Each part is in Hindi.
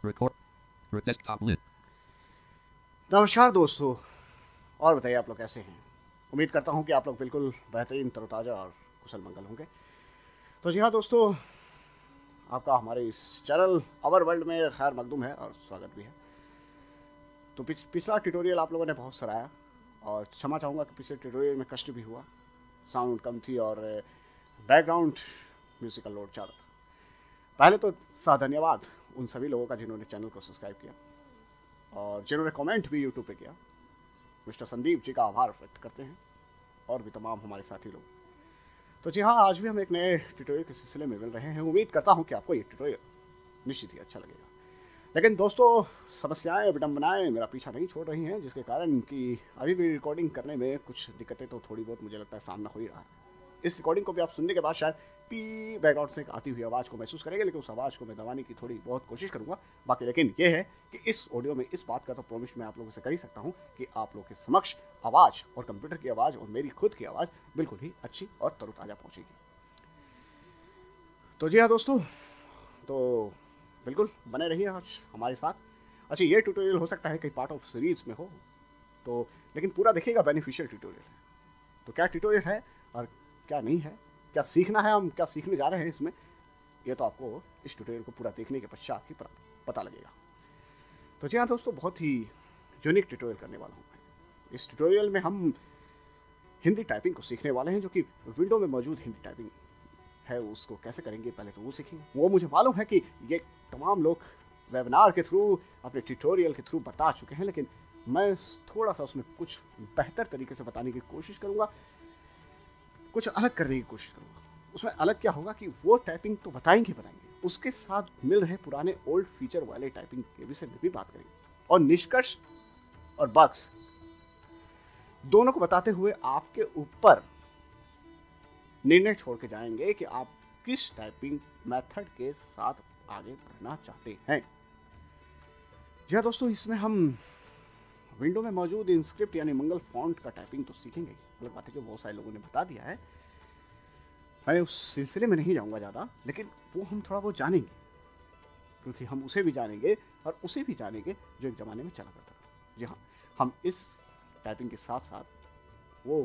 Record. Desktop list. नमस्कार दोस्तों, और बताइए आप लोग कैसे हैं। उम्मीद करता हूं कि आप लोग बिल्कुल बेहतरीन, तरोताज़ा और कुशल मंगल होंगे। तो जी हाँ दोस्तों, आपका हमारे इस चैनल अवर वर्ल्ड में खैर मकदूम है और स्वागत भी है। तो पिछला ट्यूटोरियल आप लोगों ने बहुत सराहा और क्षमा चाहूँगा कि पिछले ट्यूटोरियल में कष्ट भी हुआ, साउंड कम थी और बैकग्राउंड म्यूजिक का लोड ज़्यादा था। पहले तो धन्यवाद उन सभी लोगों का जिन्होंने चैनल को सब्सक्राइब किया और जिन्होंने कमेंट भी यूट्यूब पे किया। मिस्टर संदीप जी का आभार व्यक्त करते हैं और भी तमाम हमारे साथी लोग। तो जी हाँ, आज भी हम एक नए ट्यूटोरियल के सिलसिले में मिल रहे हैं। उम्मीद करता हूँ कि आपको ये ट्यूटोरियल निश्चित ही अच्छा लगेगा। लेकिन दोस्तों, समस्याएं, विडंबनाएं मेरा पीछा नहीं छोड़ रही हैं, जिसके कारण कि अभी भी रिकॉर्डिंग करने में कुछ दिक्कतें तो थोड़ी बहुत मुझे लगता है सामना हो ही रहा है। इस रिकॉर्डिंग को भी आप सुनने के बाद शायद पी बैकग्राउंड से आती हुई आवाज़ को महसूस करेंगे, लेकिन उस आवाज़ को मैं दबाने की थोड़ी बहुत कोशिश करूंगा। बाकी लेकिन ये है कि इस ऑडियो में इस बात का तो प्रॉमिस मैं आप लोगों से कर ही सकता हूं कि आप लोगों के समक्ष आवाज़ और कंप्यूटर की आवाज़ और मेरी खुद की आवाज़ बिल्कुल ही अच्छी और तरोताज़ा पहुंचेगी। तो जी हाँ दोस्तों, तो बिल्कुल बने रहिए आज हमारे साथ। अच्छा, ये ट्यूटोरियल हो सकता है कई पार्ट ऑफ सीरीज में हो, तो लेकिन पूरा देखिएगा, बेनिफिशियल ट्यूटोरियल है। तो क्या ट्यूटोरियल है और क्या नहीं है, क्या सीखना है, हम क्या सीखने जा रहे हैं इसमें, ये तो आपको इस ट्यूटोरियल को पूरा देखने के पश्चात ही पता लगेगा। तो जी हाँ दोस्तों, बहुत ही यूनिक ट्यूटोरियल करने वाला हूँ मैं। इस ट्यूटोरियल में हम हिंदी टाइपिंग को सीखने वाले हैं, जो कि विंडो में मौजूद हिंदी टाइपिंग है उसको कैसे करेंगे पहले तो वो सीखेंगे। वो मुझे मालूम है कि ये तमाम लोग वेबिनार के थ्रू, अपने ट्यूटोरियल के थ्रू बता चुके हैं, लेकिन मैं थोड़ा सा उसमें कुछ बेहतर तरीके से बताने की कोशिश करूँगा, कुछ अलग करने की कोशिश करूँगा। उसमें अलग क्या होगा कि वो टाइपिंग तो बताएंगे, उसके साथ मिल रहे पुराने ओल्ड फीचर वाले टाइपिंग के विषय में भी बात करेंगे और निष्कर्ष और बग्स दोनों को बताते हुए आपके ऊपर निर्णय छोड़ के जाएंगे कि आप किस टाइपिंग मेथड के साथ आगे बढ़ना चाहते हैं। जी दोस्तों, इसमें हम विंडो में मौजूद इंस्क्रिप्ट यानी मंगल फॉन्ट का टाइपिंग तो सीखेंगे। अलग बात है कि बहुत सारे लोगों ने बता दिया है, मैं उस सिलसिले में नहीं जाऊंगा ज़्यादा, लेकिन वो हम थोड़ा बहुत जानेंगे, क्योंकि हम उसे भी जानेंगे और उसे भी जानेंगे जो एक ज़माने में चला करता था। जी हाँ, हम इस टाइपिंग के साथ साथ वो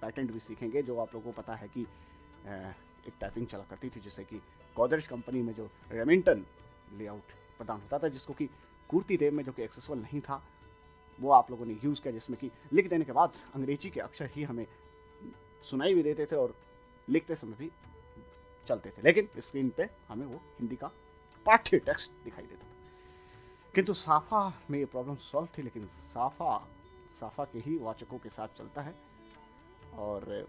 पैटेंट भी सीखेंगे जो आप लोगों को पता है कि एक टाइपिंग चला करती थी, जैसे कि गोदरेज कंपनी में जो रेमिंगटन लेआउट प्रदान होता था, जिसको कि कुर्ती देव में जो कि एक्सेसिबल नहीं था, वो आप लोगों ने यूज़ किया, जिसमें कि लिख देने के बाद अंग्रेजी के अक्षर ही हमें सुनाई भी देते थे और लिखते समय भी चलते थे, लेकिन स्क्रीन पे हमें वो हिंदी का पाठ्य टेक्स्ट दिखाई देता था। किंतु साफा में ये प्रॉब्लम सॉल्व थी, लेकिन साफा के ही वाचकों के साथ चलता है और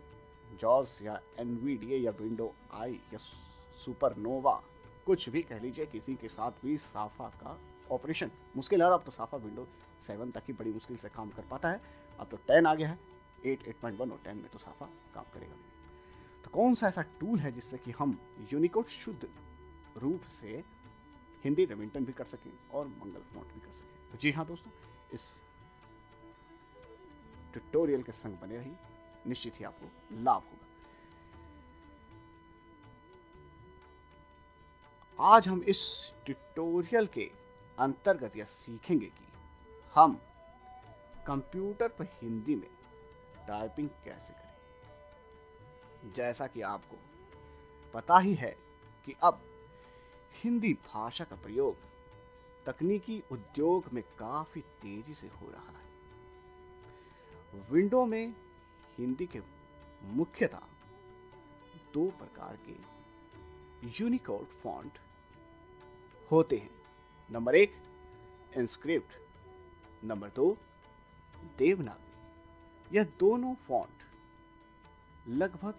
जॉस या एनवीडीए या विंडो आई या सुपरनोवा, कुछ भी कह लीजिए, किसी के साथ भी साफा का ऑपरेशन मुश्किल है। अब तो साफा विंडो 7 तक ही बड़ी मुश्किल से काम कर पाता है, अब तो 10 आ गया है, 8.1 और 10 में तो साफा काम करेगा। तो कौन सा ऐसा टूल है जिससे कि हम यूनिकोड शुद्ध रूप से हिंदी रेमिंगटन भी कर सकें और मंगल फॉन्ट भी कर सकें। तो जी हाँ दोस्तों, इस ट्यूटोरियल के संग बने रहिए, निश्चित ही आपको लाभ होगा। आज हम इस ट्यूटोरियल के अंतर्गत यह सीखेंगे कि हम कंप्यूटर पर हिंदी में टाइपिंग कैसे करें। जैसा कि आपको पता ही है कि अब हिंदी भाषा का प्रयोग तकनीकी उद्योग में काफी तेजी से हो रहा है। विंडो में हिंदी के मुख्यतः 2 प्रकार के यूनिकोड फॉन्ट होते हैं। Number 1 inscript, number 2 Devanagari. यह दोनों फॉन्ट लगभग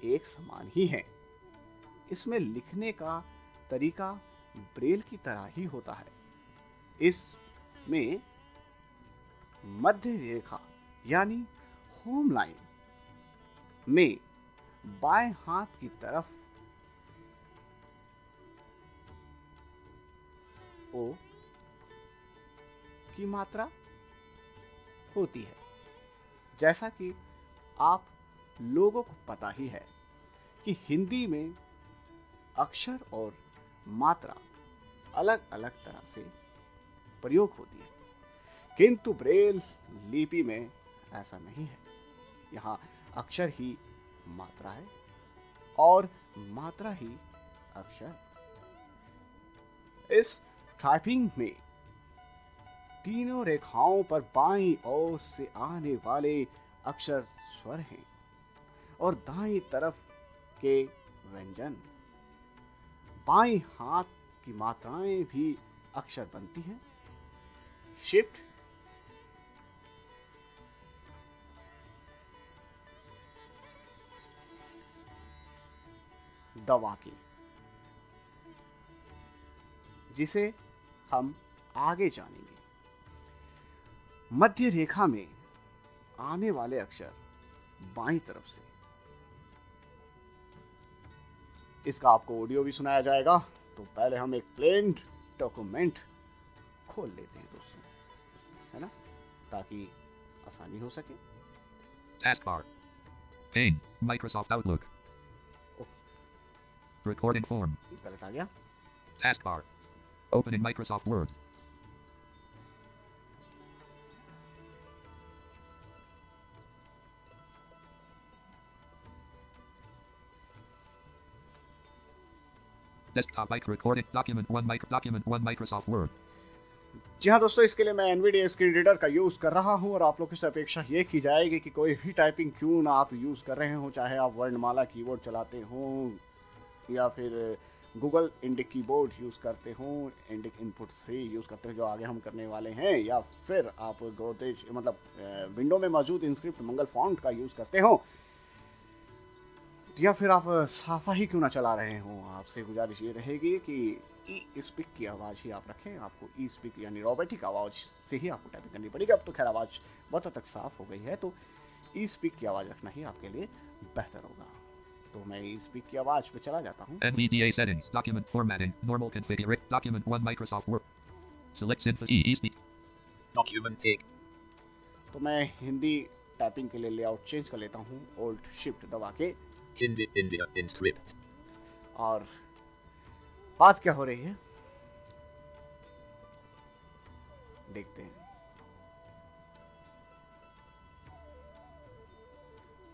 एक समान ही हैं। इसमें लिखने का तरीका ब्रेल की तरह ही होता है। इसमें मध्य रेखा यानी होम लाइन में बाएं हाथ की तरफ ओ की मात्रा होती है। जैसा कि आप लोगों को पता ही है कि हिंदी में अक्षर और मात्रा अलग अलग तरह से प्रयोग होती है, किंतु ब्रेल लिपि में ऐसा नहीं है। यहाँ अक्षर ही मात्रा है और मात्रा ही अक्षर। इस टाइपिंग में तीनों रेखाओं पर बाईं ओर से आने वाले अक्षर स्वर हैं और दाईं तरफ के व्यंजन। बाईं हाथ की मात्राएं भी अक्षर बनती हैं। शिफ्ट, दबा के, जिसे हम आगे जानेंगे। मध्य रेखा में आने वाले अक्षर बाईं तरफ से। इसका आपको ऑडियो भी सुनाया जाएगा, तो पहले हम एक प्लेन डॉक्यूमेंट खोल लेते हैं दोस्तों, है ना, ताकि आसानी हो सके। Taskbar. Pane. Microsoft Outlook. Recording form. गलत आ गया। Taskbar. Opening Microsoft Word. Desktop mic recording document one Microsoft Word. जी हाँ दोस्तों, इसके लिए मैं एनवीडिया स्क्रीन रीडर का यूज़ कर रहा हूँ और आप लोगों से अपेक्षा ये की जाएगी कि कोई भी टाइपिंग क्यों ना आप यूज़ कर रहे हो, चाहे आप वर्णमाला कीबोर्ड चलाते हो या फिर गूगल इंडिक कीबोर्ड यूज़ करते हो, इंडिक इनपुट 3 यूज़ करते हो जो आगे हम करने वाले हैं, या फिर आप गोदरेज मतलब विंडो में मौजूद इनस्क्रिप्ट मंगल फॉन्ट का यूज़ करते हो, या फिर आप साफा ही क्यों ना चला रहे हो, आपसे गुजारिश ये रहेगी कि ई स्पीक की आवाज़ ही आप रखें। आपको ई स्पीक यानी रोबोटिक आवाज़ से ही आपको टाइपिंग करनी पड़ेगी। अब तो खैर आवाज़ बहुत हद तक साफ हो गई है, तो ई स्पीक की आवाज़ रखना ही आपके लिए बेहतर होगा। तो मैं ई स्पीक की आवाज़ पे चला जाता हूँ। NVDA settings. Document formatting. Normal configuration. Document one Microsoft Word. Select Synthesis E-Speak. Documenting. तो मैं हिंदी टाइपिंग के लिए लेआउट चेंज कर लेता हूँ, ओल्ड शिफ्ट दबा के। Hindi India Inscript. और बात क्या हो रही है देखते हैं।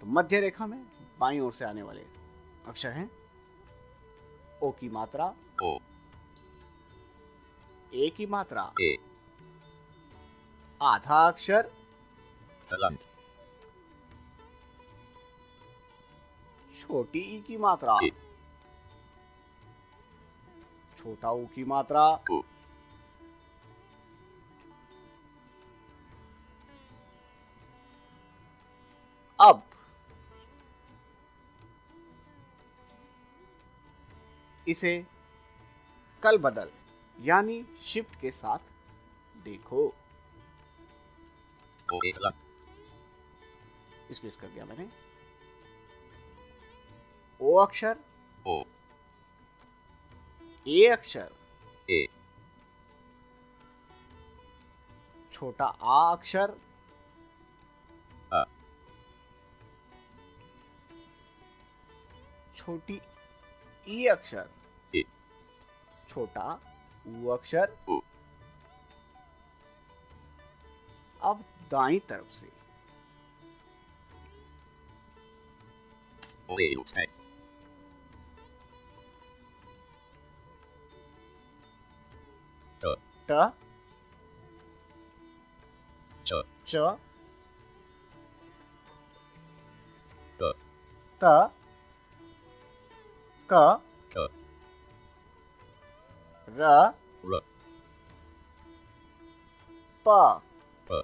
तो मध्य रेखा में बाईं ओर से आने वाले अक्षर हैं ओ की मात्रा, O. ए की मात्रा, A. आधा अक्षर, Verlangt. छोटी ई की मात्रा, E. छोटा ऊ की मात्रा, U. अब इसे कल बदल यानी शिफ्ट के साथ देखो। O. Verlangt. स्पेस कर दिया मैंने। ओ अक्षर, O. ए अक्षर, A. छोटा आ अक्षर, A. छोटी ई अक्षर, E. छोटा ऊ अक्षर। U. अब दाईं तरफ से O. E. Stay. T. ट, Ch. च, G. त, क, K. र, R. प। P.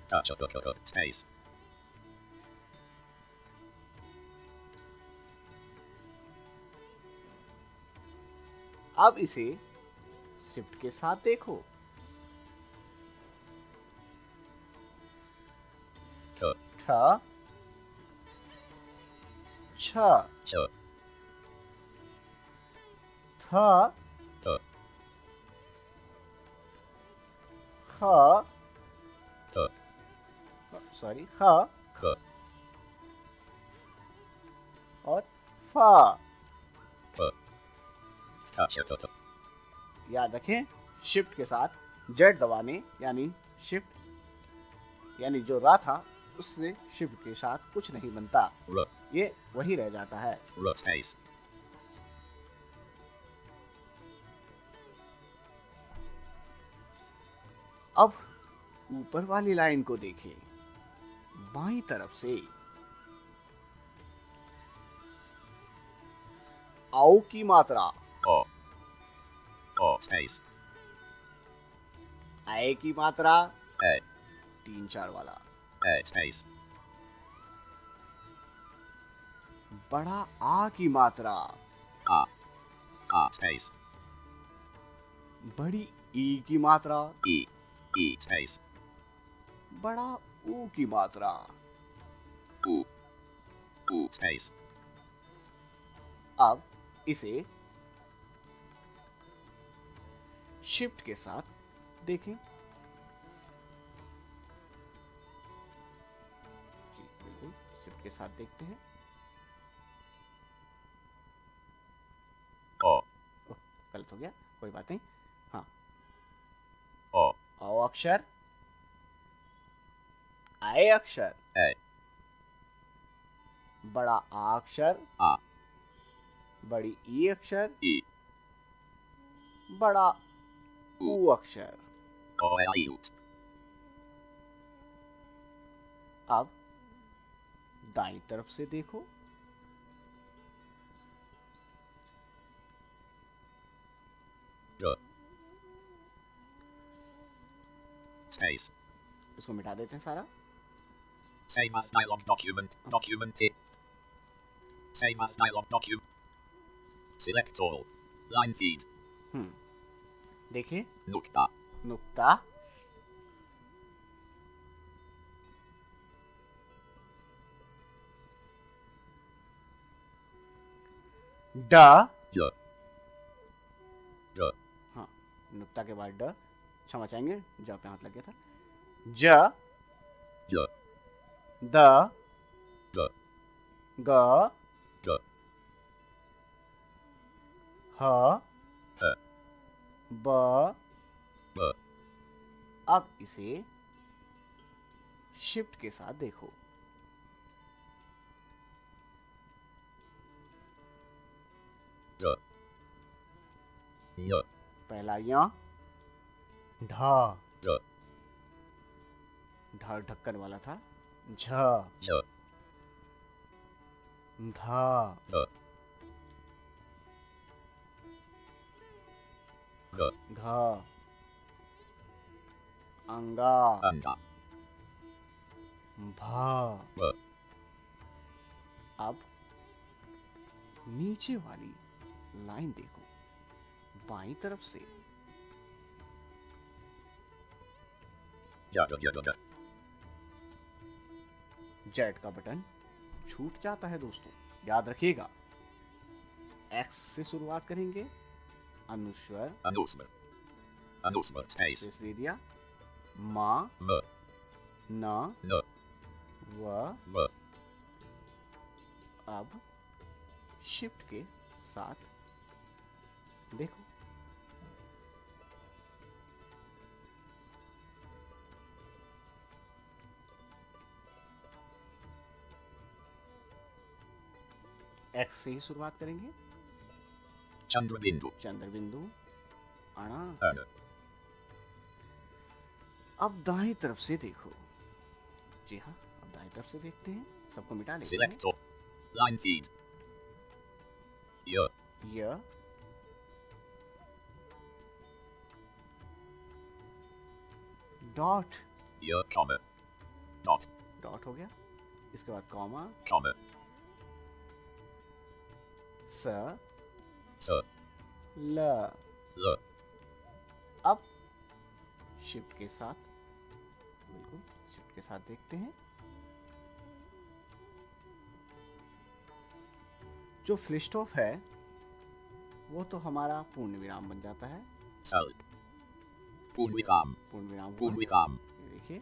Touch of space. अब इसे शिफ्ट के साथ देखो। T. ठ, छ, Ch. थ, T. ख, T. सॉरी ख K. और फ। P. Touch of याद रखें, शिफ्ट के साथ जेड दबाने यानी शिफ्ट यानी जो रा था उससे शिफ्ट के साथ कुछ नहीं बनता, R. ये वही रह जाता है। R space. अब ऊपर वाली लाइन को देखें, बाईं तरफ से आओ की मात्रा O. O space. आए की मात्रा A. 3-4 वाला, A space. बड़ा आ की मात्रा R. R space. बड़ी ई की मात्रा E. E space. बड़ा ऊ की मात्रा U. U space. अब इसे शिफ्ट के साथ देखें। जी बिल्कुल, शिफ्ट के साथ देखते हैं। O. ओह, गलत हो गया, कोई बात नहीं। हाँ, O. आओ अक्षर, आए अक्षर, A. बड़ा आ अक्षर, R. बड़ी ई अक्षर, E. बड़ा ऊ अक्षर। O. L. U. अब दाईं तरफ से देखो, R. Space. इसको मिटा देते हैं सारा। Same as dialog document. Documented. Same as dialog document. Select all. Line feed. देखिए, Nukta. नुक्ता, ड, J. J. हाँ, नुक्ता के बाद ड, क्षमा चाहेंगे, ज पे हाथ लग गया था। ज, J. The, J. ग, J. ह, H. ब। B. अब इसे शिफ्ट के साथ देखो, J. Y. पहला या ढ, J. ढ ढक्कन वाला था। झ, J. ध, J. G. घ, अंगा, Anga. भ। B. अब नीचे वाली लाइन देखो, बाईं तरफ से J. J. J. J. Z का बटन छूट जाता है दोस्तों, याद रखिएगा। एक्स से शुरुआत करेंगे, अनुस्वर Anusmer. Anusmer space. स्पेस दे दिया, मा, M. न, N. व। M. अब शिफ्ट के साथ देखो, एक्स से ही शुरुआत करेंगे, Chandrabindu. चंद्र बिंदु, अणा। Ana. अब दाएं तरफ से देखो, जी हाँ, अब दाएं तरफ से देखते हैं, सबको मिटा लेते हैं। Select all. Line feed. Y. य, dot, Y, comma. Dot, dot हो गया, इसके बाद कॉमा, comma. स, S. ल। L. अब शिफ्ट के साथ, बिल्कुल शिफ्ट के साथ देखते हैं, जो फुल स्टॉप है वो तो हमारा पूर्ण विराम बन जाता है। Sal. Purnvikam. पूर्ण विराम हुआ। Purnvikam. ये देखिए,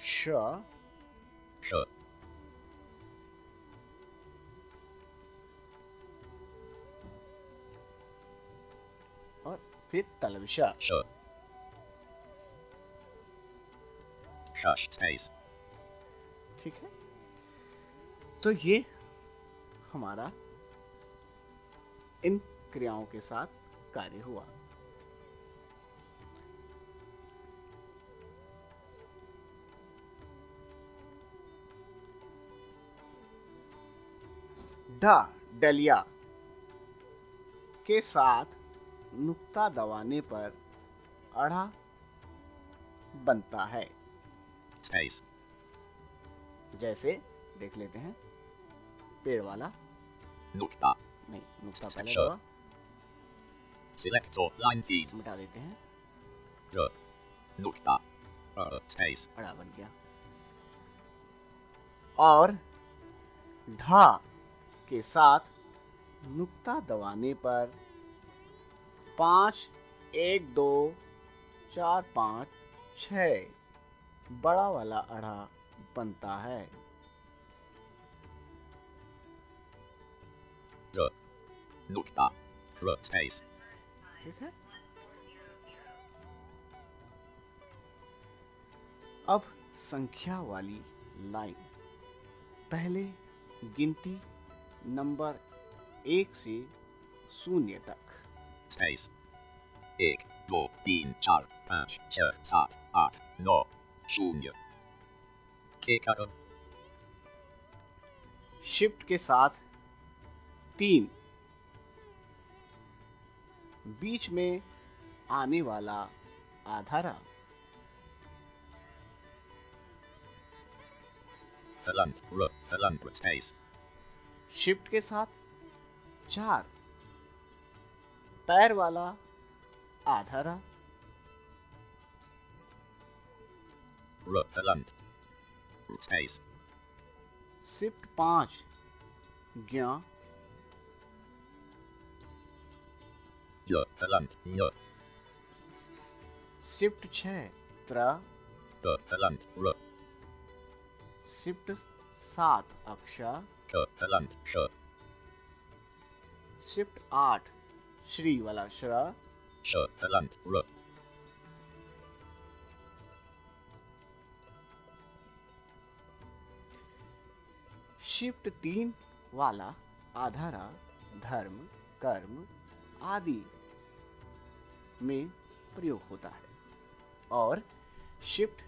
श, Sh. और फिर तलविशा। sh, shush space, ठीक है, तो ये हमारा इन क्रियाओं के साथ कार्य हुआ। ढ डलिया के साथ नुक्ता दबाने पर अड़ा बनता है। space, जैसे देख लेते हैं, पेड़ वाला nukta, नहीं, नुक्ता पहले Sure. दबा, selector, line feed, मिटा देते हैं, j, nukta, space, अड़ा बन गया। और ढा के साथ नुक्ता दबाने पर 5 1 2 4 5 6 बड़ा वाला अड़ा बनता है। j, nukta, space, ठीक है, अब संख्या वाली लाइन पहले गिनती नंबर 1 से 0 तक। space, 1, 2, 3, 4, 5, 6, 7, 8, 9, 0, एक, शिफ्ट के साथ 3 बीच में आने वाला आधारा verlangt, space, शिफ्ट के साथ 4 पैर वाला आधारा verlangt, space, शिफ्ट 5 ज्ञा j, verlangt, j, शिफ्ट 6 त्र verlangt, shift 7 अक्षा verlangt, sh, shift 8 Shri वाला श्र verlangt, शिफ्ट 3 वाला आधारा धर्म कर्म आदि में प्रयोग होता है और शिफ्ट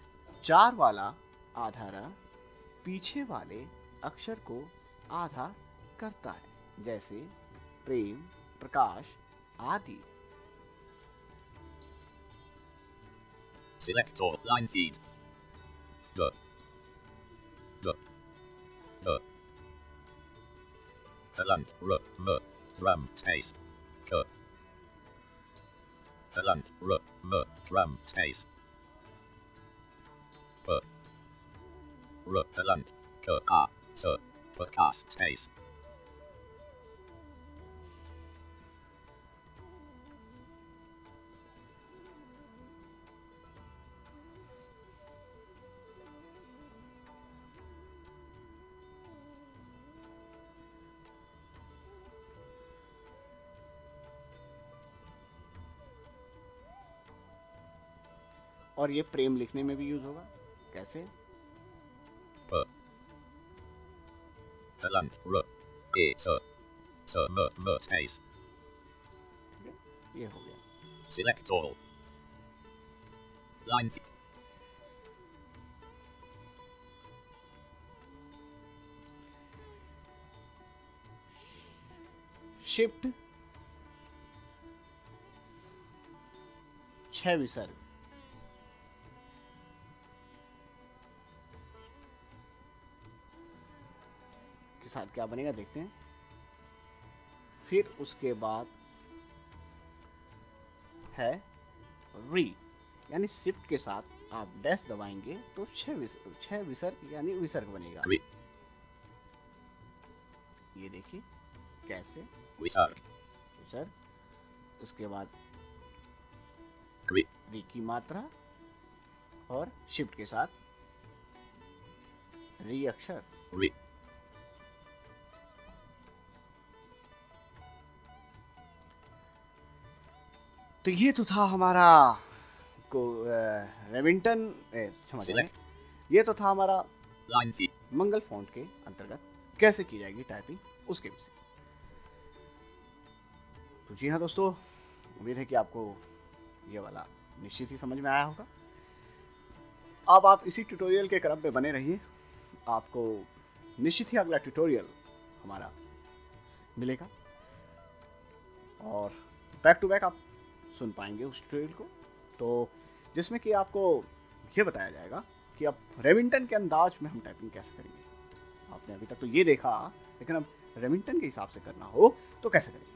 4 वाला आधारा पीछे वाले अक्षर को आधा करता है, जैसे प्रेम प्रकाश आदि। selector, line feed, j, verlangt, drum, space, k, verlangt, drum, space, p, verlangt, k, a, s, podcast, space, और ये प्रेम लिखने में भी यूज होगा, कैसे? p, verlangt, e, s, m, space, ये हो गया। select all, line feed, shift 6 विसर्ग के साथ क्या बनेगा देखते हैं। फिर उसके बाद है री, यानी शिफ्ट के साथ आप डैश दबाएंगे तो 6 विसर्ग यानी विसर्ग बनेगा। re, ये देखिए कैसे visarg, विसर्ग, उसके बाद re, री की मात्रा और शिफ्ट के साथ री अक्षर। re, तो ये तो था हमारा को रेमिंटन क्षमा करें, Select. ये तो था हमारा Line feed. मंगल फॉन्ट के अंतर्गत कैसे की जाएगी टाइपिंग उसके विषय। तो जी हाँ दोस्तों, उम्मीद है कि आपको ये वाला निश्चित ही समझ में आया होगा। अब आप इसी ट्यूटोरियल के क्रम में बने रहिए, आपको निश्चित ही अगला ट्यूटोरियल हमारा मिलेगा और बैक टू बैक आप सुन पाएंगे उस ट्यूटोरियल को, तो जिसमें कि आपको ये बताया जाएगा कि अब रेमिंटन के अंदाज में हम टाइपिंग कैसे करेंगे। आपने अभी तक तो ये देखा, लेकिन अब रेमिंटन के हिसाब से करना हो तो कैसे करेंगे।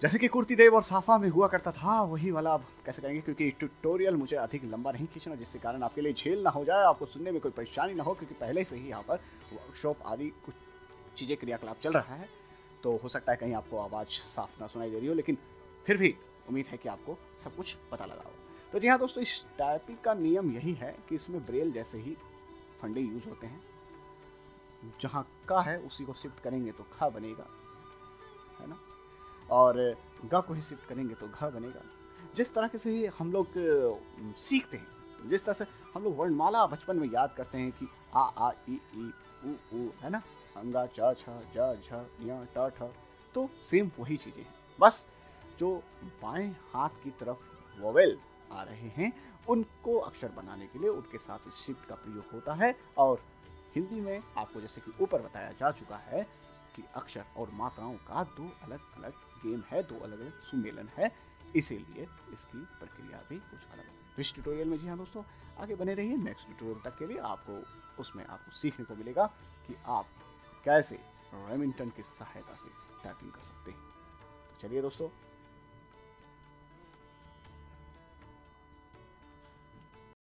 जैसे कि कुर्ती देव और साफा में हुआ करता था, वही वाला अब कैसे करेंगे, क्योंकि ट्यूटोरियल मुझे अधिक लंबा नहीं खींचना, जिससे कारण आपके लिए झेल ना हो जाए, आपको सुनने में कोई परेशानी ना हो, क्योंकि पहले से ही यहाँ पर वर्कशॉप आदि कुछ चीज़ें क्रियाकलाप चल रहा है, तो हो सकता है कहीं आपको आवाज़ साफ ना सुनाई दे रही हो, लेकिन फिर भी उम्मीद है कि आपको सब कुछ पता लगा हो। तो जी हाँ दोस्तों, इस टाइपिंग का नियम यही है कि इसमें ब्रेल जैसे ही फंडे यूज होते हैं। जहाँ का है उसी को शिफ्ट करेंगे तो खा बनेगा, है ना, और ग को ही शिफ्ट करेंगे तो घ बनेगा। जिस तरह से ही हम लोग सीखते हैं, जिस तरह से हम लोग वर्णमाला बचपन में याद करते हैं कि आ ई उ, है ना, अंगा च छ ज झ य ट ठ, तो सेम वही चीजें हैं, बस जो बाएं हाथ की तरफ वोवेल आ रहे हैं उनको अक्षर बनाने के लिए उनके साथ शिफ्ट का प्रयोग होता है। और हिंदी में आपको जैसे कि ऊपर बताया जा चुका है कि अक्षर और मात्राओं का दो अलग अलग गेम है, दो अलग अलग सुमेलन है, इसीलिए इसकी प्रक्रिया भी कुछ अलग है। इस ट्यूटोरियल में जी हाँ दोस्तों, आगे बने रहिए। नेक्स्ट ट्यूटोरियल तक के लिए आपको उसमें आपको सीखने को मिलेगा कि आप कैसे रेमिंटन की सहायता से टाइपिंग कर सकते हैं। तो चलिए दोस्तों,